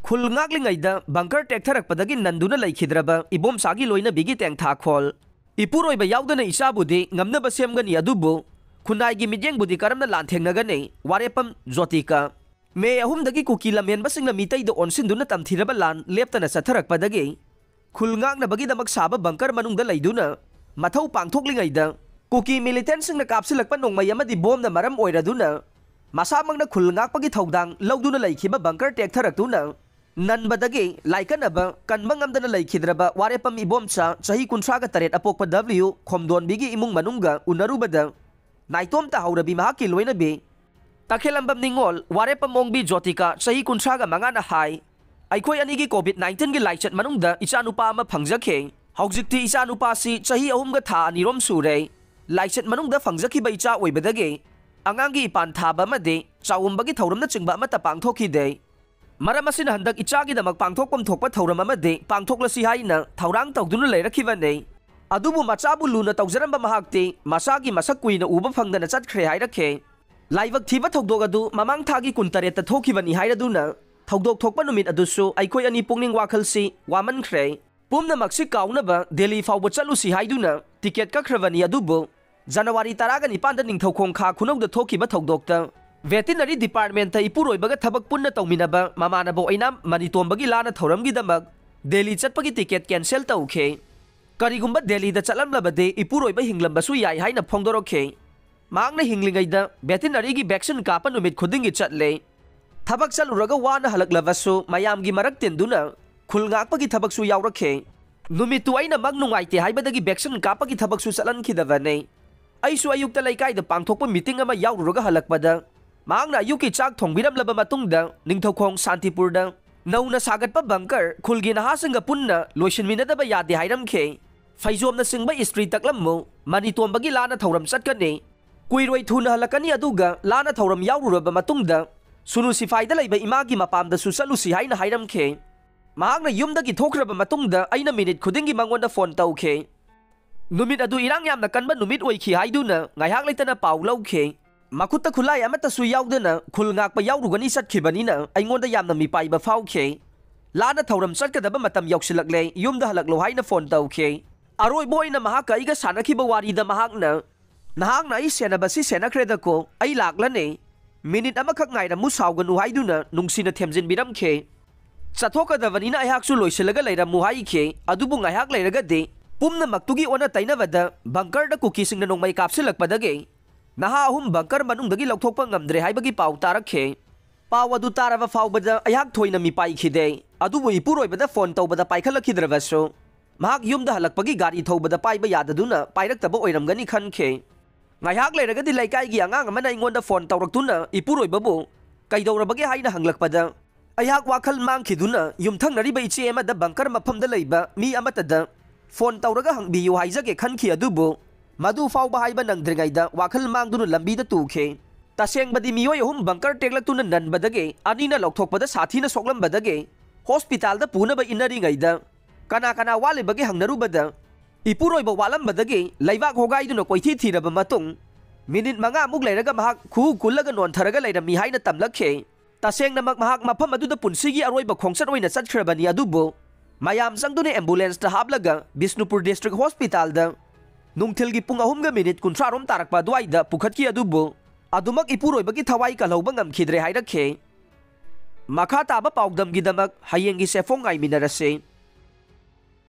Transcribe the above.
खुल ngaklingaida bunker tektharapadagi nanduna laikhidraba ibom sagi loina bigi tengtha khol ipuroiba yaudana isabudi ngamnaba semgani adubu khunai gi midyeng budi karamna lanthengnaga warepam jotika me ahumdagi kuki lamen basingna mitai do onsinduna tamthiraba lan leptana satharakpadagi khul ngaknabagi damak saba bunker manungda laiduna mathau pangthoklingaida kuki militant singna kapsilakpa nongmai amadi bomna maram oiraduna masamangna khul ngakpagi thaudang lauduna laikhiba bunker tektharaktuna nanbadagi laikanaba kanbangamdana laikhidraba warepam ibomcha chahi kunthraga taret apokpa w khomdon bigi imung manungga unarubada naitom ta haurabi mahaki loinabi takhelambam ningol warepam mongbi jotika chahi kunthraga mangana hai aikhoi anigi covid-19 gi laichat manungda ichanupa ama phangjakhe haujikti ichanupa si chahi ahumga tha anirom sure laichat manungda phangjakhiba icha oibadagi angangi ipan thaba amade chawumbagi thauramna chingba amata pangthokide maram asina handak ichagi damak pangthokpam thokpa thauram amade pangthoklasi haina thaurang tawduna leirakhibanei adubu machabu luna tawjaramba mahakti masagi masak kuina uba phangdana chatkhre hairakhe laibak thiba thogdog adu mamang thagi kuntareta thokibani hairaduna thogdog thokpa numit adusu aikhoi ani pungning wakhalsi wamankhre pumna maksi kaunaba delhi fawba chalusi haiduna ticket kakhrabani adubu January 19 da ningthaukhong kha khunauda thokiba thogdokta veterinary department ta ipuroibaga thabak punna tawminaba mamanabo ainam manitombagi lana thoramgi damak delhi chatpagi ticket cancel tawkhe karigumba delhi da chalamlabade ipuroiba hinglambasu yai haina phongdorokhe mangna hinglingaida veterinary gi vaccine kapa numit khudingi chatle thabak chaluraga wana halaklabasu mayamgi marak tenduna khulngakpagi thabaksu yawrakhe numitu aina magnungaite haibadagi vaccine kapagi thabaksu chalankhidabane aisu ayukta laikai da pangthokpa meeting ama yawruga halakpada mangna ayuki chak thongbiramlaba matungda ningthaukhong santipurda nauna sagatpa bunker khulgi nahasinga punna loisinminadaba yade hairamkhe faizomna singba istri taklammu manitombagi lana thauram chatkane kuiroi thuna halakani aduga lana thauram yawruraba matungda sunu sifaida laiba imagi mapamda susalusi haina hairamkhe mahakna yumdagi thokraba matungda aina minute khudingi mangonda phone tawkhe numit adu irang yamna kanba numit oikhi haiduna ngaihak leitana pau lawkhe makutta khulai amata su yaudana khul ngakpa yaurugani satkhibani na aingonda yamna mi paiba faukhe lana thauram chatkadaba matam yauksilakle yumda halaklo haina phone tawkhe aroi boina mahaka iga sanakhiba wari da mahakna nahakna ai senabasi senakreda ko ai laklane minute amakhak ngaira mu sauganu haiduna nungsina themjin biramkhe chathokadavanina aihaksu loiselaga leiramu haikhe adubu ngaihak leiraga de pumna maktugi ona tainabada bunker da kuki singna nongmai kapsilakpadage naha ahum bunker manungdagi lauthokpa ngamdre haibagi pau tarakhe pau adu taraba faubada ayak thoina mi paikhide adubu ipuroibada phone tawbada paikhalakhidrabaso mahak yumda halakpagi gari thobada paiba yadaduna pairaktaba oiramgani khankhe ngaihak leiragadi laikai gi angang amana ingonda phone tawraktuna ipuroibabu kaidawrabagi haina hanglakpada ayak wakhal mangkhiduna yumthangnariba iche amada bunker mafamda leiba mi amatada phone tawraga hangbiyu haijage khanki adubu madu fauba haiba nangdringaida wakhal mangduna lambida tukhe tasengbadi miyoi ahum bunker teklaktuna nanbadage anina lokthokpada sathina soklambadage hospital da punaba inaringaida kana kana walebage hangnarubada ipuroiba walambadage laibak hogaiduna koithi thiraba matung minute manga amuk leiraga mahak khu kullaga nontharaga leirami haina tamlakhe tasengna mahak mafam aduda punsigi aroiba khongsat oina chatkhirabani adubu mayam sangdune ambulance ta hablaga Bishnupur district hospital da nungthilgi pung ahumga minute kunthrarom tarakpa duaida pukhatki adubu adumak ipuroibagi thawai kalhauba ngamkhidre hairakhe makha taba paugdamgi damak hayengi sefong ai minarase